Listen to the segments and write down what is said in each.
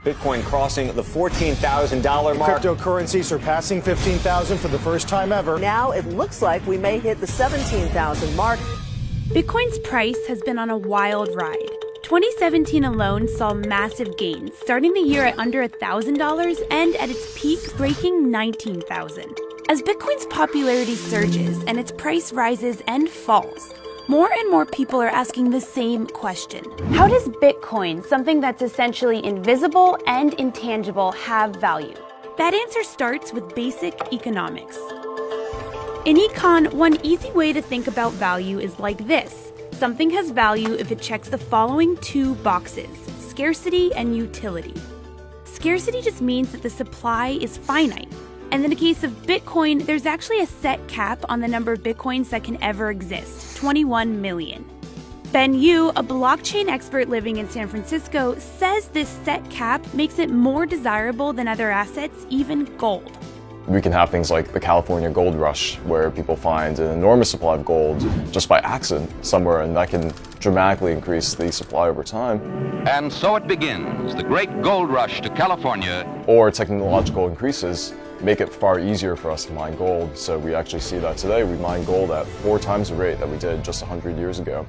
Bitcoin crossing the $14,000 mark. Cryptocurrency surpassing 15,000 for the first time ever. Now it looks like we may hit the 17,000 mark. Bitcoin's price has been on a wild ride. 2017 alone saw massive gains, starting the year at under $1,000 and at its peak breaking $19,000. As Bitcoin's popularity surges and its price rises and falls, more and more people are asking the same question. How does Bitcoin, something that's essentially invisible and intangible, have value? That answer starts with basic economics. In econ, one easy way to think about value is like this. Something has value if it checks the following two boxes: scarcity and utility. Scarcity just means that the supply is finite. And in the case of Bitcoin, there's actually a set cap on the number of Bitcoins that can ever exist, 21 million. Ben Yu, a blockchain expert living in San Francisco, says this set cap makes it more desirable than other assets, even gold. We can have things like the California gold rush, where people find an enormous supply of gold just by accident somewhere, and that can dramatically increase the supply over time. And so it begins, the great gold rush to California. Or technological increases make it far easier for us to mine gold. So we actually see that today. We mine gold at 4 times the rate that we did just 100 years ago.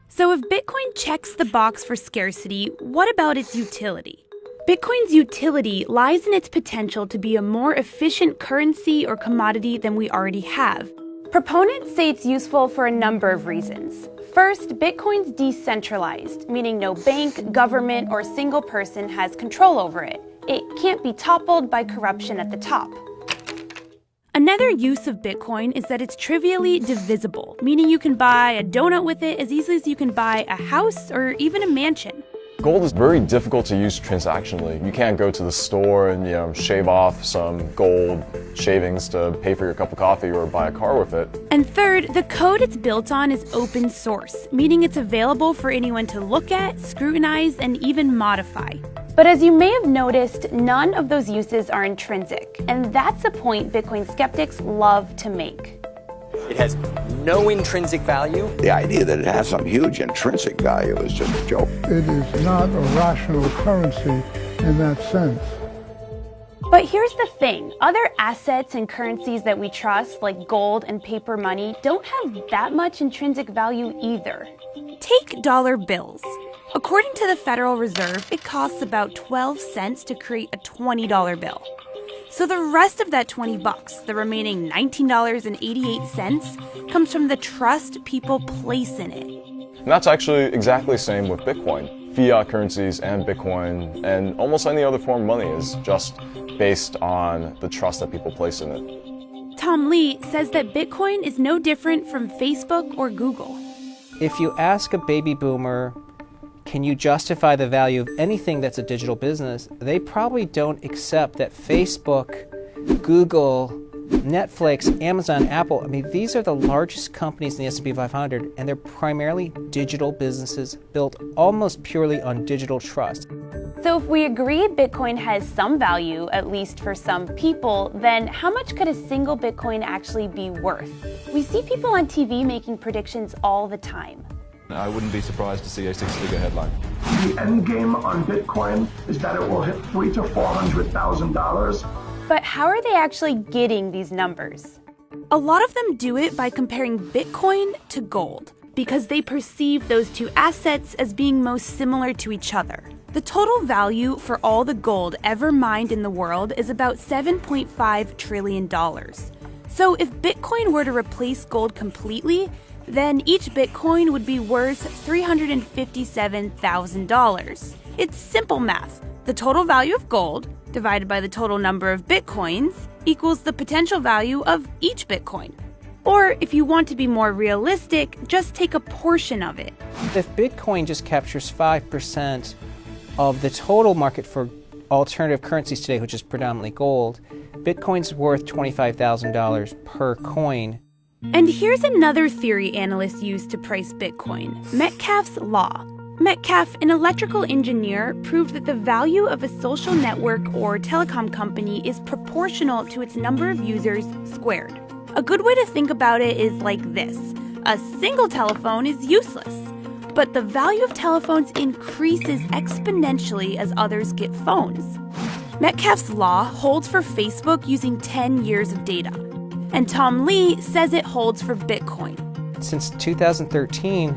So if Bitcoin checks the box for scarcity, what about its utility? Bitcoin's utility lies in its potential to be a more efficient currency or commodity than we already have. Proponents say it's useful for a number of reasons. First, Bitcoin's decentralized, meaning no bank, government, or single person has control over it. It can't be toppled by corruption at the top. Another use of Bitcoin is that it's trivially divisible, meaning you can buy a donut with it as easily as you can buy a house or even a mansion. Gold is very difficult to use transactionally. You can't go to the store and shave off some gold shavings to pay for your cup of coffee or buy a car with it. And third, the code it's built on is open source, meaning it's available for anyone to look at, scrutinize, and even modify. But as you may have noticed, none of those uses are intrinsic, and that's a point Bitcoin skeptics love to make. It has no intrinsic value. The idea that it has some huge intrinsic value is just a joke. It is not a rational currency in that sense. But here's the thing, other assets and currencies that we trust, like gold and paper money, don't have that much intrinsic value either. Take dollar bills. According to the Federal Reserve, it costs about 12 cents to create a $20 bill. So the rest of that $20, the remaining $19.88, comes from the trust people place in it. And that's actually exactly the same with Bitcoin. Fiat currencies and Bitcoin and almost any other form of money is just based on the trust that people place in it. Tom Lee says that Bitcoin is no different from Facebook or Google. If you ask a baby boomer, can you justify the value of anything that's a digital business, they probably don't accept that Facebook, Google, Netflix, Amazon, Apple, these are the largest companies in the S&P 500, and they're primarily digital businesses built almost purely on digital trust. So if we agree Bitcoin has some value, at least for some people, then how much could a single Bitcoin actually be worth? We see people on TV making predictions all the time. I wouldn't be surprised to see a 6-figure headline. The end game on Bitcoin is that it will hit $300,000 to $400,000. But how are they actually getting these numbers? A lot of them do it by comparing Bitcoin to gold, because they perceive those two assets as being most similar to each other. The total value for all the gold ever mined in the world is about $7.5 trillion. So if Bitcoin were to replace gold completely, then each Bitcoin would be worth $357,000. It's simple math. The total value of gold divided by the total number of Bitcoins equals the potential value of each Bitcoin. Or if you want to be more realistic, just take a portion of it. If Bitcoin just captures 5% of the total market for alternative currencies today, which is predominantly gold, Bitcoin's worth $25,000 per coin. And here's another theory analysts use to price Bitcoin, Metcalfe's law. Metcalfe, an electrical engineer, proved that the value of a social network or telecom company is proportional to its number of users squared. A good way to think about it is like this. A single telephone is useless. but the value of telephones increases exponentially as others get phones. Metcalfe's law holds for Facebook using 10 years of data, and Tom Lee says it holds for Bitcoin. Since 2013,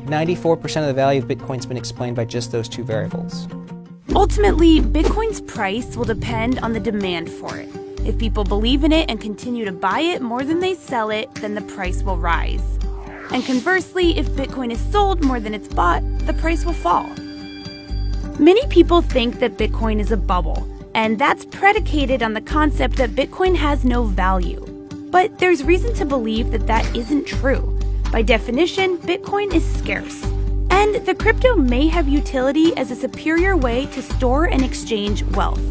94% of the value of Bitcoin's been explained by just those two variables. Ultimately, Bitcoin's price will depend on the demand for it. If people believe in it and continue to buy it more than they sell it, then the price will rise. And conversely, if Bitcoin is sold more than it's bought, the price will fall. Many people think that Bitcoin is a bubble, and that's predicated on the concept that Bitcoin has no value. But there's reason to believe that that isn't true. By definition, Bitcoin is scarce. And the crypto may have utility as a superior way to store and exchange wealth.